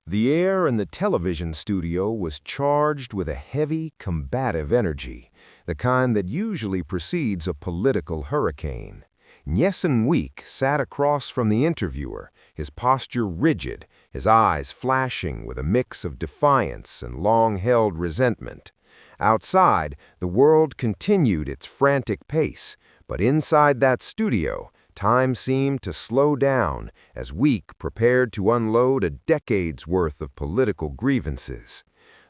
The air in the television studio was charged with a heavy, combative energy, the kind that usually precedes a political hurricane. Wike sat across from the interviewer, his posture rigid, his eyes flashing with a mix of defiance and long-held resentment. Outside, the world continued its frantic pace, but inside that studio, time seemed to slow down as Wike prepared to unload a decade's worth of political grievances.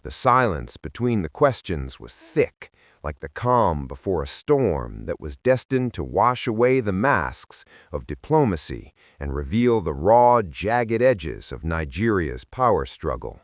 The silence between the questions was thick, like the calm before a storm that was destined to wash away the masks of diplomacy and reveal the raw, jagged edges of Nigeria's power struggle.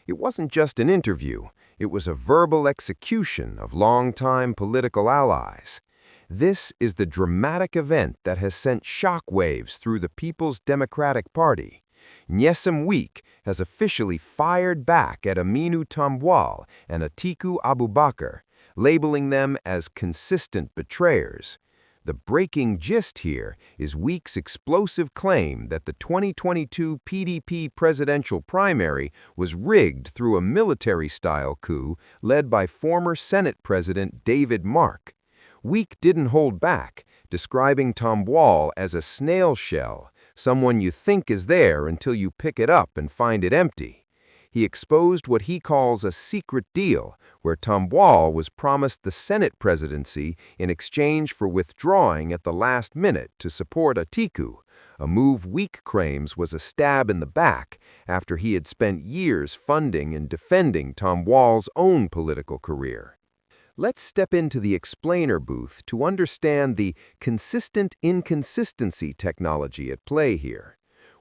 It wasn't just an interview, it was a verbal execution of longtime political allies. This is the dramatic event that has sent shockwaves through the People's Democratic Party. Wike has officially fired back at Aminu Tambuwal and Atiku Abubakar, labeling them as consistent betrayers. The breaking gist here is Wike's explosive claim that the 2022 PDP presidential primary was rigged through a military-style coup led by former Senate President David Mark. Wike didn't hold back, describing Tambuwal as a snail shell, someone you think is there until you pick it up and find it empty. He exposed what he calls a secret deal, where Tambuwal was promised the Senate presidency in exchange for withdrawing at the last minute to support Atiku, a move Wike claims was a stab in the back after he had spent years funding and defending Tambuwal's own political career. Let's step into the explainer booth to understand the consistent inconsistency technology at play here.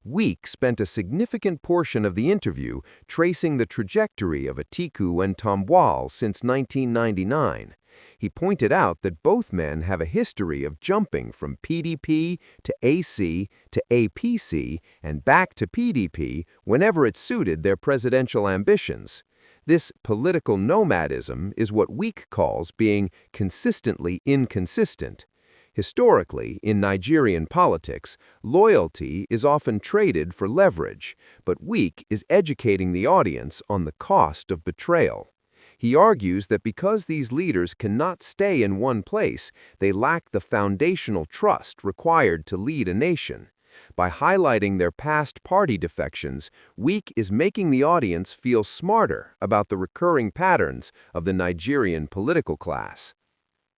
Wike spent a significant portion of the interview tracing the trajectory of Atiku and Tambuwal since 1999. He pointed out that both men have a history of jumping from PDP to AC to APC and back to PDP whenever it suited their presidential ambitions. This political nomadism is what Wike calls being consistently inconsistent. Historically, in Nigerian politics, loyalty is often traded for leverage, but Wike is educating the audience on the cost of betrayal. He argues that because these leaders cannot stay in one place, they lack the foundational trust required to lead a nation. By highlighting their past party defections, Wike is making the audience feel smarter about the recurring patterns of the Nigerian political class.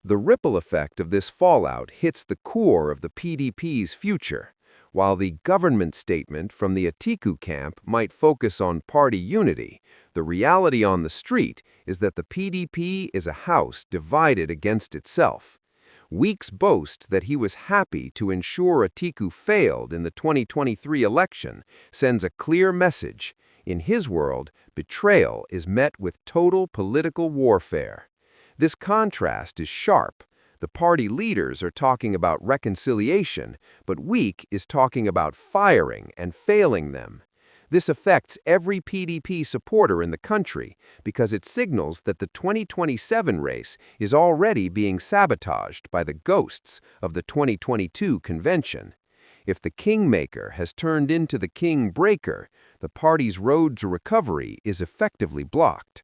The ripple effect of this fallout hits the core of the PDP's future. While the government statement from the Atiku camp might focus on party unity, the reality on the street is that the PDP is a house divided against itself. Wike's boast that he was happy to ensure Atiku failed in the 2023 election sends a clear message. In his world, betrayal is met with total political warfare. This contrast is sharp. The party leaders are talking about reconciliation, but Wike is talking about firing and failing them. This affects every PDP supporter in the country because it signals that the 2027 race is already being sabotaged by the ghosts of the 2022 convention. If the kingmaker has turned into the king-breaker, the party's road to recovery is effectively blocked.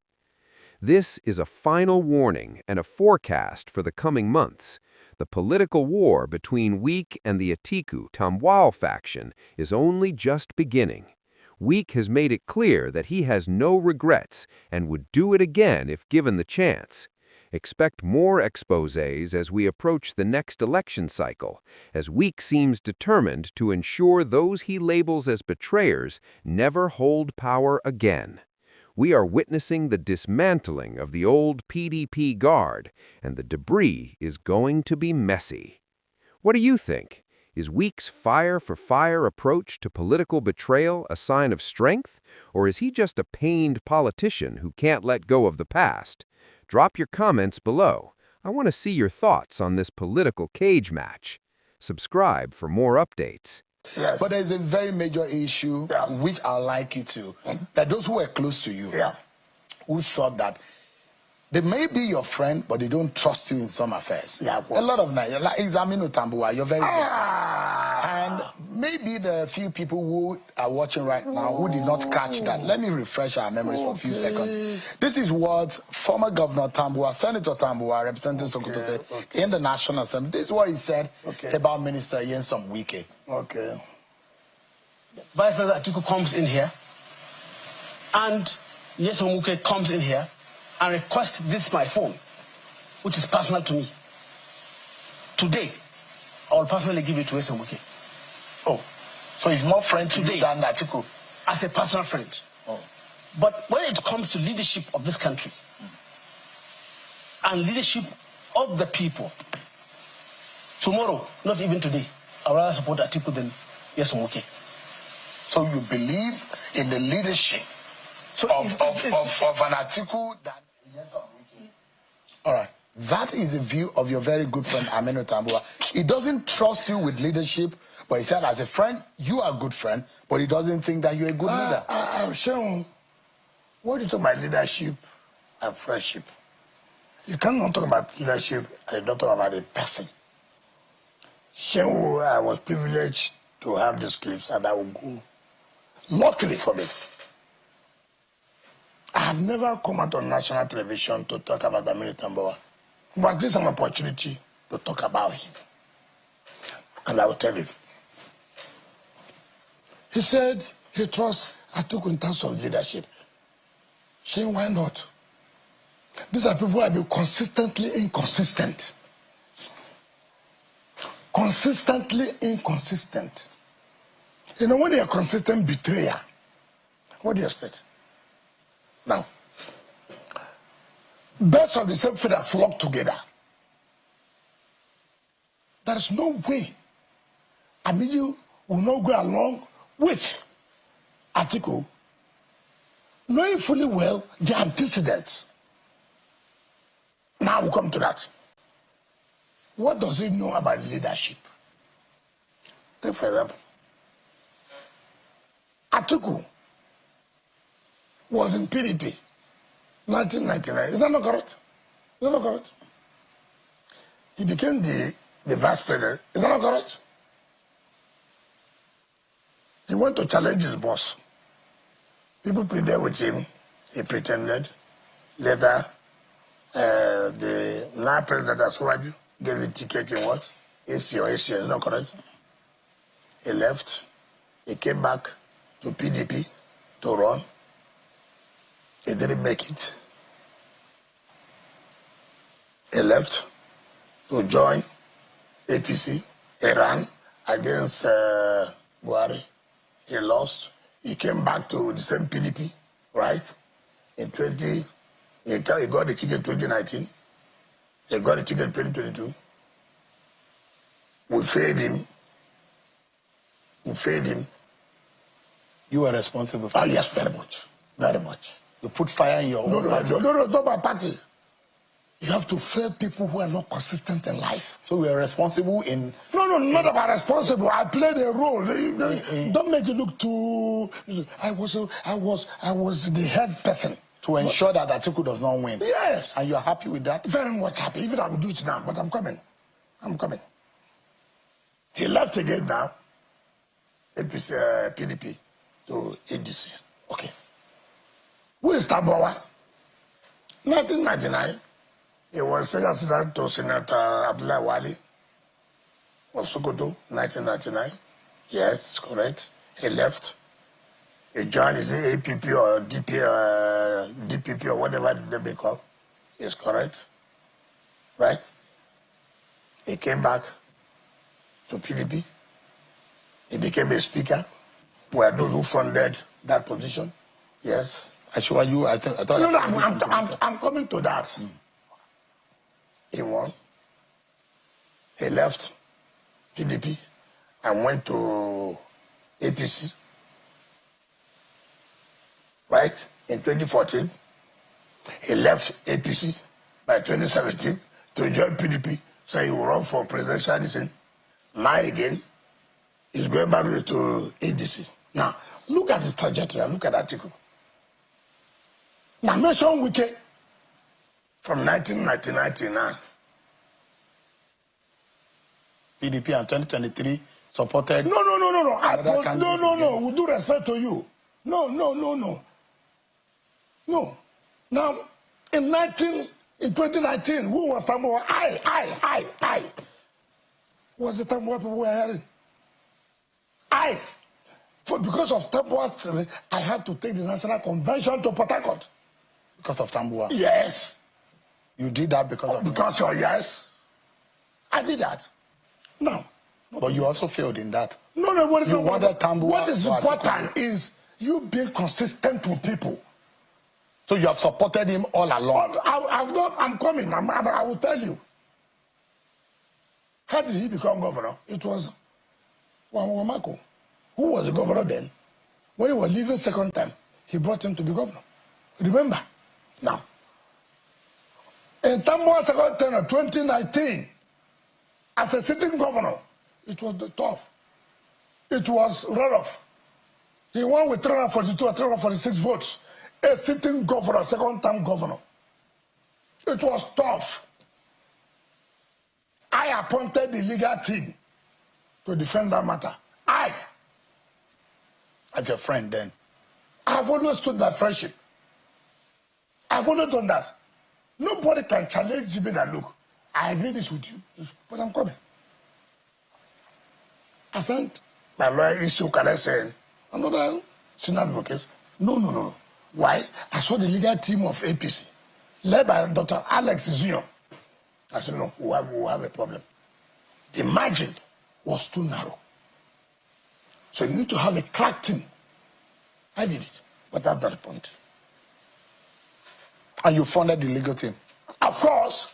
This is a final warning and a forecast for the coming months. The political war between Wike and the Atiku-Tambuwal faction is only just beginning. Wike has made it clear that he has no regrets and would do it again if given the chance. Expect more exposés as we approach the next election cycle, as Wike seems determined to ensure those he labels as betrayers never hold power again. We are witnessing the dismantling of the old PDP guard, and the debris is going to be messy. What do you think? Is Wike's fire-for-fire approach to political betrayal a sign of strength, or is he just a pained politician who can't let go of the past? Drop your comments below. I want to see your thoughts on this political cage match. Subscribe for more updates. Yes. But there's a very major issue which I'd like you to, that those who were close to you, who thought that they may be your friend, but they don't trust you in some affairs. A lot of Nigerians, like Aminu Tambuwal, you're very good. And maybe there are a few people who are watching right now who did not catch that. Let me refresh our memories for a few seconds. This is what former Governor Tambuwal, Senator Tambuwal, representing Sokoto State in the National Assembly. This is what he said about Minister Nyesom Wike. Okay. Vice President Atiku comes in here, and Nyesom Wike comes in here and requests this my phone, which is personal to me. Today, I will personally give it to Nyesom Wike. Oh, so he's more friend to you than Atiku? As a personal friend. Oh. But when it comes to leadership of this country and leadership of the people, tomorrow, not even today, I would rather support Atiku than Nyesom Wike. So you believe in the leadership of an Atiku than Nyesom Wike? All right. That is the view of your very good friend Aminu Tambuwal. He doesn't trust you with leadership, but he said as a friend, you are a good friend, but he doesn't think that you're a good leader. I'm sure. What do you talk about leadership and friendship? You cannot talk about leadership and not talk about a person. Sure, I was privileged to have these clips and I will go. Luckily for me, I have never come out on national television to talk about Aminu Tambuwal. But this is an opportunity to talk about him. And I will tell you. He said he trusts Atiku in terms of leadership. Saying why not? These are people who have been consistently inconsistent. Consistently inconsistent. You know, when you're a consistent betrayer, what do you expect? Now, birds of the same feather flock together. There is no way Aminu will not go along with Atiku, knowing fully well the antecedents. Now we'll come to that. What does he know about leadership? Take for example, Atiku was in PDP 1999. Is that not correct? Is that not correct? He became the vice president. Is that not correct? He went to challenge his boss. People pleaded with him. He pretended. Later, the now president Asuwaju gave him ticket in what? AC or AC, is not correct? He left. He came back to PDP to run. He didn't make it. He left to join APC. He ran against Buhari. He lost. He came back to the same PDP, right? He got the ticket in 2019. He got the ticket in 2022. We failed him. You were responsible for it. Yes, very much. Very much. You put fire in your own party. No, not my party. You have to fail people who are not consistent in life. So we are responsible in... No, not about responsible. I played a role. Don't make it look too... I was the head person. To ensure that Atiku does not win. Yes. And you're happy with that? Very much happy. Even I will do it now, but I'm coming. He left again now. APC, PDP to ADC. Okay. Who is Tambuwal? 1999. He was special assistant to Senator Abdullah Wali of Sokoto, 1999. Yes, correct. He left. He joined his APP or DPP or whatever they may call. Yes, correct. Right? He came back to PDP. He became a speaker. Were those who funded that position. Yes. I thought no, I'm coming to that. He won. He left PDP and went to APC. Right? In 2014. He left APC by 2017 to join PDP. So he will run for presidential. Now again, he's going back to ADC. Now, look at his trajectory. Look at Atiku. Now, mention Wike from 1999 to now. PDP and 2023 supported. No. No. With due respect to you. No. No. Now, in 2019, who was Tambuwal? I. Was the Tambuwal people were hearing? Because of Tambuwal's theory, I had to take the National Convention to Port Harcourt. Because of Tambuwal? Yes. You did that because of yes. I did that. No. But you also failed in that. No. You wanted Tambuwal. What is important is you being consistent with people. So you have supported him all along. I'm coming. I will tell you. How did he become governor? It was Wamako, who was the governor then. When he was leaving second time, he brought him to be governor. Remember? Now, in Tambuwal second term of 2019, as a sitting governor, it was tough. It was runoff. He won with 342 or 346 votes. A sitting governor, second-term governor. It was tough. I appointed the legal team to defend that matter. As your friend then? I have always stood that friendship. I've always done that. Nobody can challenge me that, look, I agree this with you, but I'm coming. I sent my lawyer, Issue Kale, saying, another senior advocate, no. Why? I saw the legal team of APC, led by Dr. Alex Zion. I said, no, we have a problem. The margin was too narrow. So you need to have a crack team. I did it, but that's not the point. And you funded the legal team? Of course.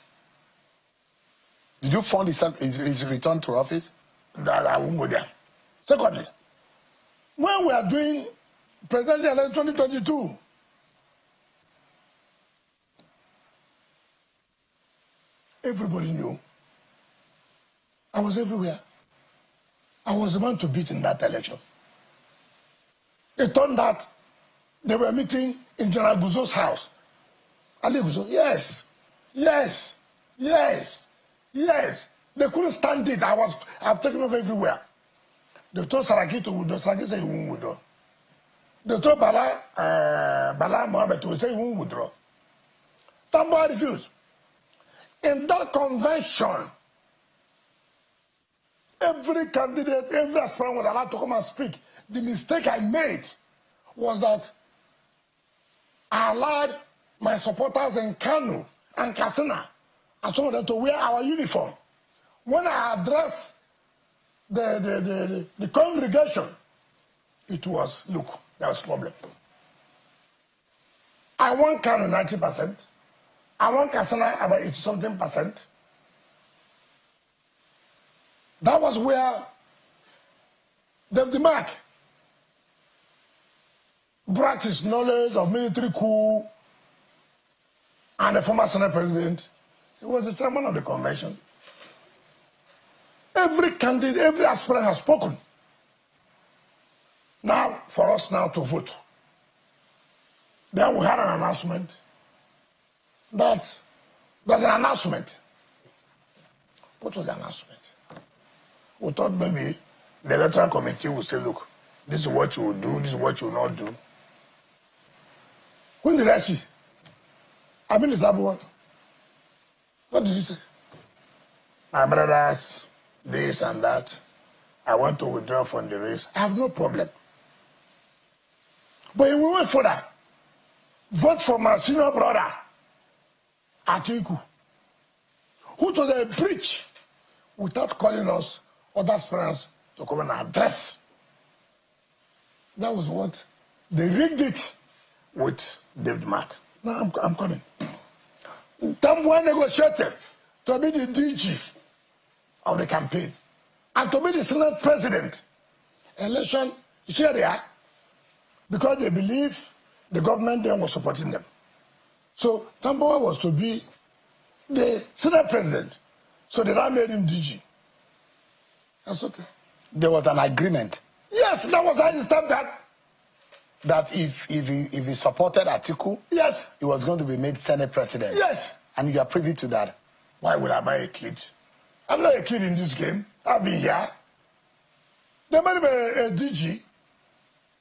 Did you fund his return to office? That I won't go there. Secondly, when we are doing presidential election 2022, everybody knew. I was everywhere. I was the one to beat in that election. It turned out they were meeting in General Guzo's house. Ali Guzo, yes. They couldn't stand it. I've taken off everywhere. They told Saraki to withdraw. Saraki said he won't withdraw. They told Bala Mohammed to say he won't withdraw. Tambuwal refused. In that convention, every candidate, every aspirant was allowed to come and speak. The mistake I made was that I allowed my supporters in Kano and Katsina and some of them to wear our uniform. When I addressed the congregation, it was, look, there was a problem. I want Kano 90%. I want Katsina about 80-something%. That was where David Mark brought his knowledge of military coup and the former Senate president. He was the chairman of the convention. Every candidate, every aspirant has spoken. Now, for us now to vote. Then we had an announcement that there's an announcement. What was the announcement? We thought maybe the electoral committee would say, look, this is what you will do, this is what you will not do. When did I see? I mean, it's Tambuwal. What did he say? My brothers, this and that. I want to withdraw from the race. I have no problem. But if we went further, vote for my senior brother, Atiku, who told a breach without calling us other aspirants to come and address. That was what they rigged it with David Mark. Now I'm coming. Tambuwal negotiated to be the DG of the campaign and to be the Senate president. Election is here because they believe the government then was supporting them. So Tambuwal was to be the Senate president. So they now made him DG. That's okay. There was an agreement. Yes, that was how he stopped that. That if he supported Atiku, yes, he was going to be made Senate president. Yes. And you are privy to that. Why would I buy a kid? I'm not a kid in this game. I've been here. They made him a DG,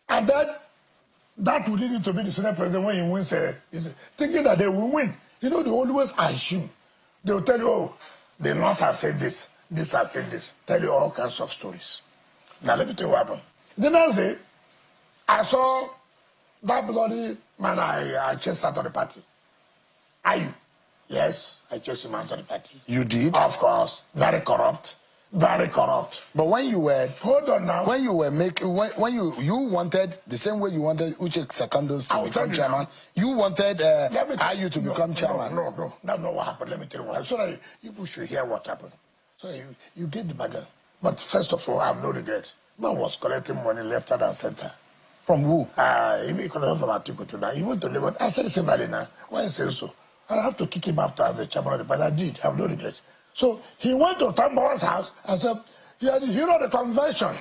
and then that would lead him to be the Senate president when he wins, thinking that they will win. You know, they always assume. They will tell you, oh, the North has said this, this has said this. Tell you all kinds of stories. Now, let me tell you what happened. The next day, I saw that bloody man I chased out of the party. Are you? Yes, I chased him out of the party. You did? Of course. Very corrupt. Very corrupt. But when you were... Hold on now. When you were making... When you wanted, the same way you wanted Uche Secondos to become chairman, you wanted Ayu to become chairman. No. That's not what happened. Let me tell you what happened. So that people should hear what happened. So you get the bargain. But first of all, I have no regret. Man was collecting money left, right, and center. From who? He collected from Atiku to that. He went to Lagos. I said severally now. Why is it so? I have to kick him out as the chairman of the party. I did. I have no regret. So he went to Tambuwal's house and said, he had the hero of the convention.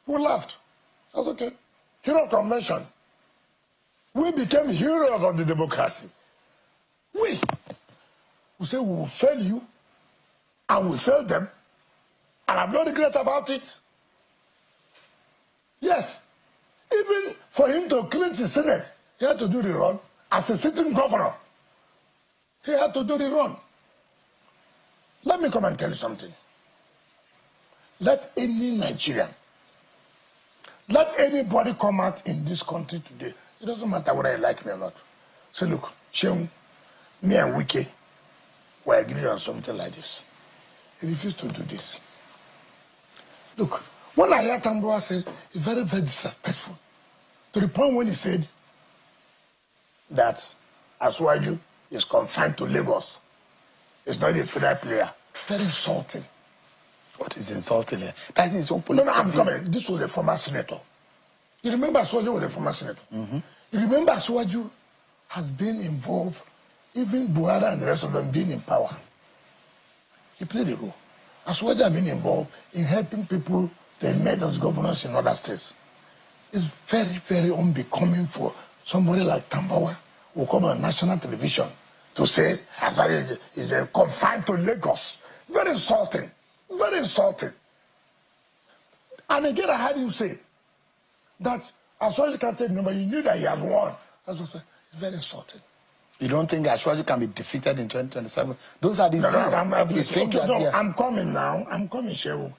We laughed. That's okay. Hero of convention. We became heroes of the democracy. We say we will fail you, and we failed them, and I have no regret about it. Yes. Even for him to cleanse the Senate, he had to do the run. As a sitting governor, he had to do the run. Let me come and tell you something. Let any Nigerian, let anybody come out in this country today, it doesn't matter whether you like me or not. Say, look, Sheung, me and Wike were agreed on something like this. He refused to do this. Look, when I heard Tambuwal say, it's very, very disrespectful. To the point when he said that Asuwaju is confined to Lagos. It's not a fair player. Very insulting. What is insulting here? That is his own political... No, I'm coming. This was a former senator. You remember Asuwaju was a former senator? Mm-hmm. You remember Asuwaju has been involved, even Buhari and the rest of them being in power. He played a role. Asuwaju has been involved in helping people to elect as governors in other states. It's very, very unbecoming for somebody like Tambuwal who come on national television to say Asuwaju is confined to Lagos. Very insulting. Very insulting. And again, I heard him say that Asuwaju can't take number. He knew that he has won. It's very insulting. You don't think Asuwaju can be defeated in 2027? Those are the things. I'm coming now. I'm coming, Shehu.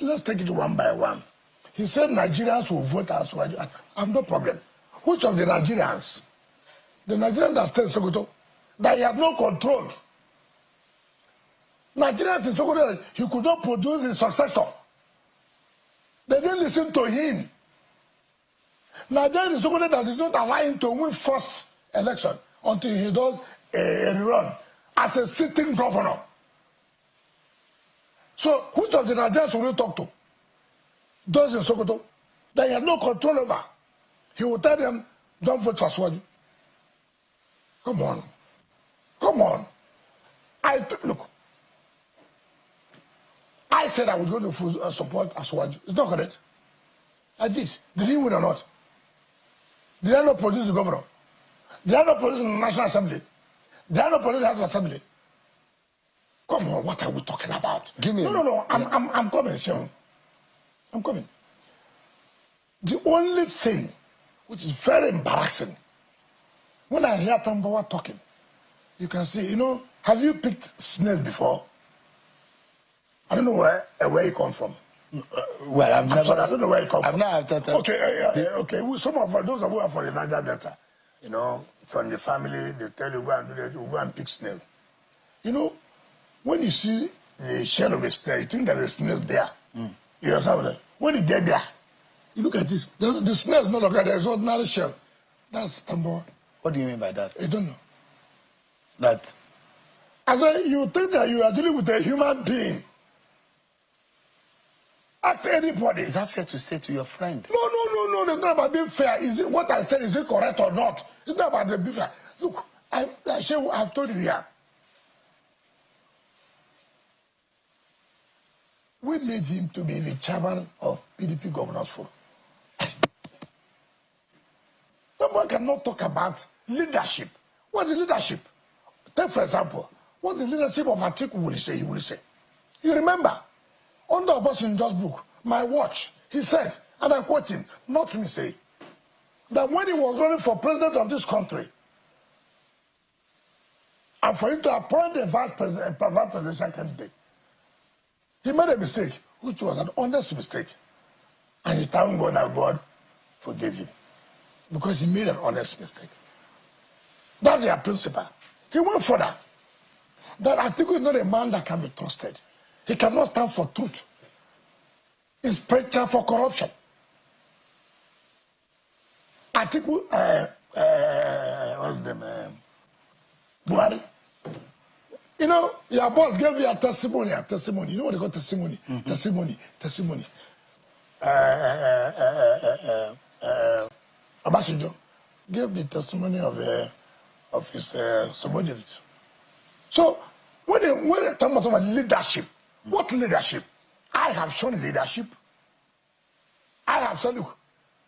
Let's take it one by one. He said Nigerians will vote Asuwaju. I have no problem. Which of the Nigerians? The Nigerians that stay in Sokoto, that he has no control. Nigerians in Sokoto, he could not produce his successor. They didn't listen to him. Nigerians in Sokoto that is not allowing him to win first election until he does a rerun as a sitting governor. So which of the Nigerians will you talk to? Those in Sokoto that he had no control over. He will tell them, don't vote for Asuwaju. Come on. Come on. Look. I said I was going to support Asuwaju. It's not correct. I did. Did he win or not? Did I not produce the governor? Did I not produce the National Assembly? Did I not produce the House of Assembly? Come on, what are we talking about? Give me No. I'm coming, Shehu. I'm coming. The only thing which is very embarrassing, when I hear Tambuwal talking, you can see, have you picked snail before? I don't know where you come from. Well, I've never. Sorry, I don't know where you come from. I've never. Okay. Some of those who are from the Niger Delta, from the family, they tell you go and do that. You go and pick snail. When you see the shell of a snail, you think there is a snail there. Mm. You understand that? When you get there, you look at this. The snail is no longer there. It's ordinary shell. That's Tambuwal. What do you mean by that? I don't know. That. I said, you think that you are dealing with a human being. Ask anybody. Is that fair to say to your friend? No. It's not about being fair. Is it what I said? Is it correct or not? It's not about the being fair. Look, I've told you here. We made him to be the chairman of PDP Governors Forum. Someone cannot talk about leadership. What is leadership? Take, for example, what the leadership of Atiku will say, he will say. You remember, under Obasanjo's book, My Watch, he said, and I quote him, not me say, that when he was running for president of this country, and for him to appoint a vice presidential candidate, he made a mistake, which was an honest mistake. And he thanked God that God forgave him, because he made an honest mistake. That's their principle. He went further. That Atiku is not a man that can be trusted. He cannot stand for truth. He's preacher for corruption. Atiku, what's the name? Buhari. You know, your boss gave you a testimony. You know what they call testimony? Testimony. Obasanjo gave the testimony of his subordinate. So when they talk about leadership, what leadership? I have shown leadership. I have said, look,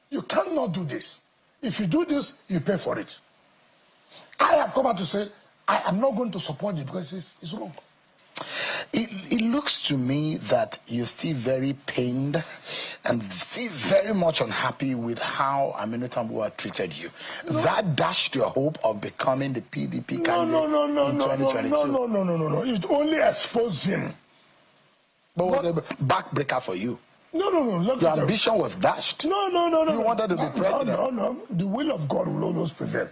you cannot do this. If you do this, you pay for it. I have come out to say, I am not going to support it because it's wrong. It looks to me that you're still very pained and still very much unhappy with how Aminu Tambuwal treated you. No. That dashed your hope of becoming the PDP candidate in 2022. No. It only exposed him. But was a backbreaker for you. No. Look, your ambition was dashed. No. You wanted to be president. No. The will of God will always prevail.